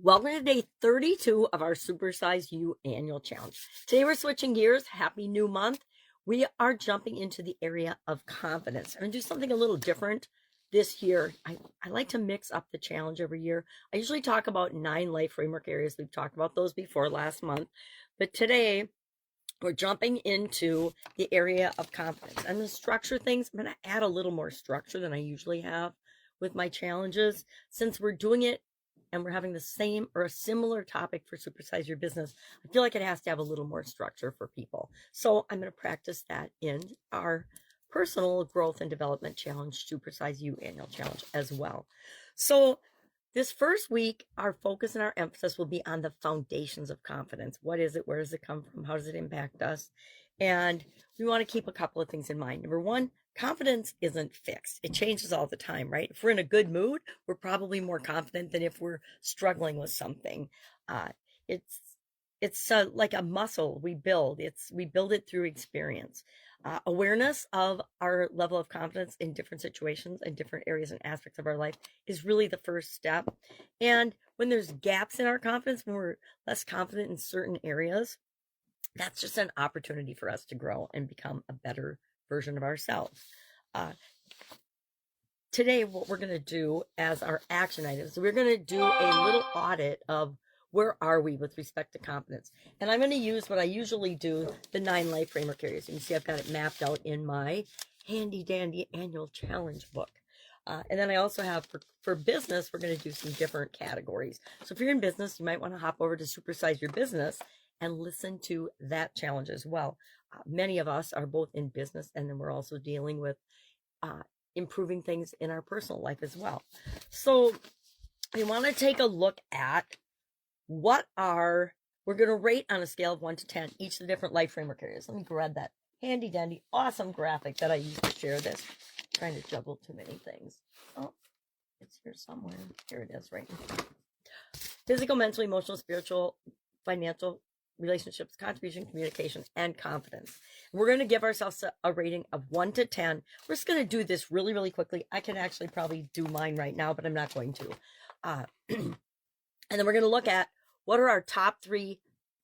Welcome to day 32 of our Supersize You annual challenge. Today we're switching gears. Happy new month. We are jumping into the area of confidence. I'm going to do something a little different this year. I like to mix up the challenge every year. I usually talk about 9 life framework areas. We've talked about those before last month. But today we're jumping into the area of confidence. I'm going to structure things. I'm going to add a little more structure than I usually have with my challenges. Since we're doing it and we're having the same or a similar topic for Supersize Your Business, I feel like it has to have a little more structure for people. So I'm going to practice that in our personal growth and development challenge, Supersize You annual challenge as well. So this first week, our focus and our emphasis will be on the foundations of confidence. What is it? Where does it come from? How does it impact us? And we want to keep a couple of things in mind. Number one, confidence isn't fixed. It changes all the time, right? If we're in a good mood, we're probably more confident than if we're struggling with something. It's like a muscle we build. We build it through experience. Awareness of our level of confidence in different situations and different areas and aspects of our life is really the first step. And when there's gaps in our confidence, when we're less confident in certain areas, that's just an opportunity for us to grow and become a better version of ourselves. Today, what we're going to do as our action items, we're going to do a little audit of where are we with respect to confidence. And I'm going to use what I usually do, the 9 life framework areas. You can see I've got it mapped out in my handy dandy annual challenge book. And then I also have for business, we're going to do some different categories. So if you're in business, you might want to hop over to Supersize Your Business and listen to that challenge as well. Many of us are both in business, and then we're also dealing with improving things in our personal life as well. So we want to take a look at we're going to rate on a scale of 1 to 10 each of the different life framework areas. Let me grab that handy dandy awesome graphic that I used to share this. I'm trying to juggle too many things. Oh, it's here somewhere. Here it is, right in front. Physical, mental, emotional, spiritual, financial, relationships, contribution, communication, and confidence. We're going to give ourselves a rating of 1 to 10. We're just going to do this really, really quickly. I can actually probably do mine right now, but I'm not going to. And then we're going to look at what are our top 3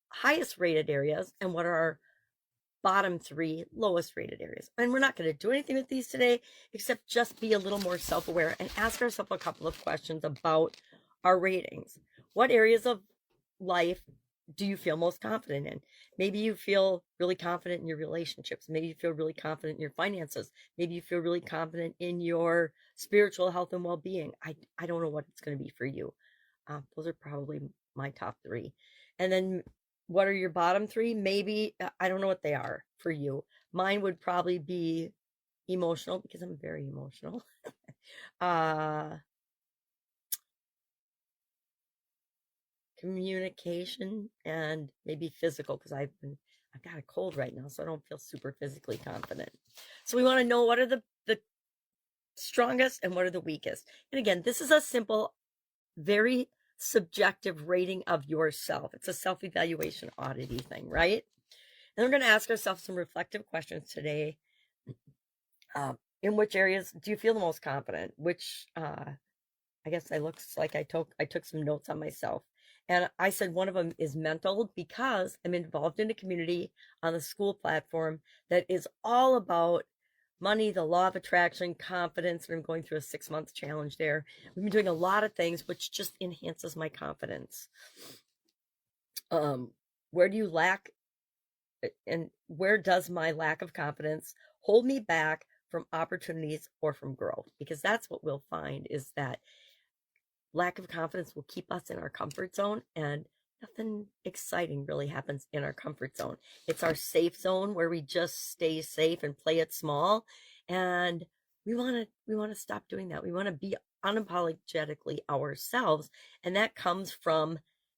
highest rated areas and what are our bottom 3 lowest rated areas. And we're not going to do anything with these today, except just be a little more self-aware and ask ourselves a couple of questions about our ratings. What areas of life do you feel most confident in? Maybe you feel really confident in your relationships. Maybe you feel really confident in your finances. Maybe you feel really confident in your spiritual health and well-being. I don't know what it's going to be for you. Those are probably my top 3. And then what are your bottom 3? Maybe, I don't know what they are for you. Mine would probably be emotional, because I'm very emotional. Communication, and maybe physical, because I've got a cold right now, so I don't feel super physically confident. So we want to know what are the strongest and what are the weakest. And again, this is a simple, very subjective rating of yourself. It's a self-evaluation audity thing, right? And we're going to ask ourselves some reflective questions today. In which areas do you feel the most confident? Which I guess I looks like I took some notes on myself. And I said one of them is mental, because I'm involved in a community on the school platform that is all about money, the law of attraction, confidence, and I'm going through a 6-month challenge there. We've been doing a lot of things, which just enhances my confidence. Where do you lack, and where does my lack of confidence hold me back from opportunities or from growth? Because that's what we'll find, is that lack of confidence will keep us in our comfort zone, and nothing exciting really happens in our comfort zone. It's our safe zone where we just stay safe and play it small. And we want to stop doing that. We want to be unapologetically ourselves. And that comes from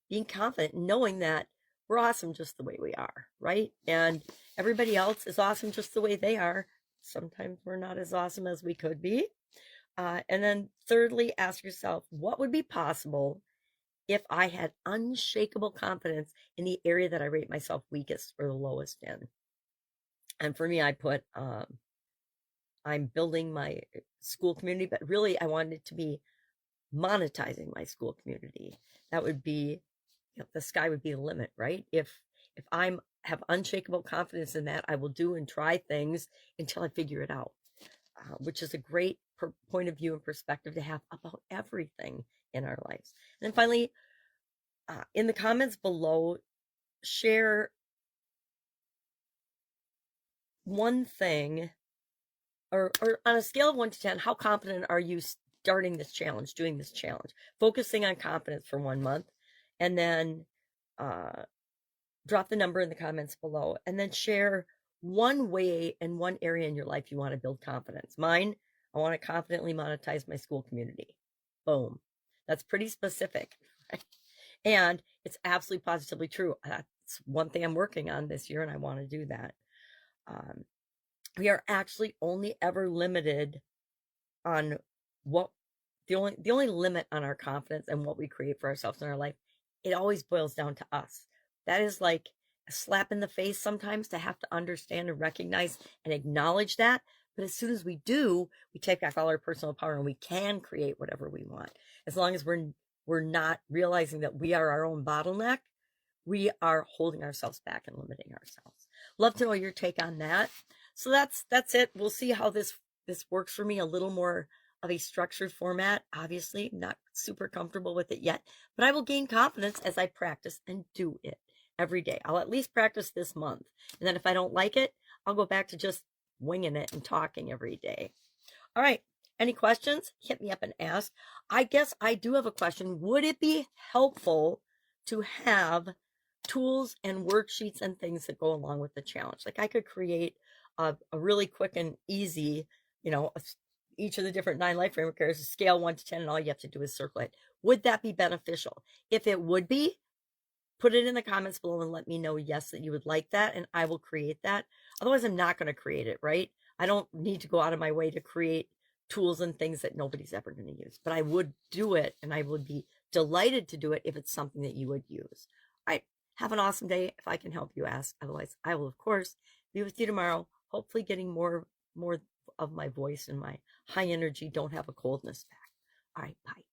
being confident, knowing that we're awesome just the way we are, right? And everybody else is awesome just the way they are. Sometimes we're not as awesome as we could be. And then thirdly, ask yourself, what would be possible if I had unshakable confidence in the area that I rate myself weakest or the lowest in? And for me, I put, I'm building my school community, but really I wanted it to be monetizing my school community. That would be, the sky would be the limit, right? If I'm have unshakable confidence in that, I will do and try things until I figure it out, which is a great point of view and perspective to have about everything in our lives. And then finally, in the comments below, share one thing, or on a scale of 1 to 10, how confident are you starting this challenge, doing this challenge, focusing on confidence for 1 month, and then drop the number in the comments below, and then share one way and one area in your life you want to build confidence. Mine, I want to confidently monetize my school community. Boom. That's pretty specific, right? And it's absolutely positively true. That's one thing I'm working on this year, and I want to do that. We are actually only ever limited on what the only limit on our confidence and what we create for ourselves in our life. It always boils down to us. That is like a slap in the face sometimes to have to understand and recognize and acknowledge that. But as soon as we do, we take back all our personal power and we can create whatever we want. As long as we're not realizing that we are our own bottleneck, we are holding ourselves back and limiting ourselves. Love to know your take on that. So that's it. We'll see how this works for me. A little more of a structured format. Obviously, not super comfortable with it yet, but I will gain confidence as I practice and do it every day. I'll at least practice this month. And then if I don't like it, I'll go back to just winging it and talking every day. All right. Any questions? Hit me up and ask. I guess I do have a question. Would it be helpful to have tools and worksheets and things that go along with the challenge? Like I could create a really quick and easy, each of the different 9 life framework areas, a scale 1 to 10, and all you have to do is circle it. Would that be beneficial? If it would be, put it in the comments below and let me know, yes, that you would like that, and I will create that. Otherwise, I'm not going to create it, right? I don't need to go out of my way to create tools and things that nobody's ever going to use, but I would do it, and I would be delighted to do it if it's something that you would use. All right. Have an awesome day. If I can help you, ask. Otherwise, I will, of course, be with you tomorrow, hopefully getting more of my voice and my high energy, don't have a coldness back. All right. Bye.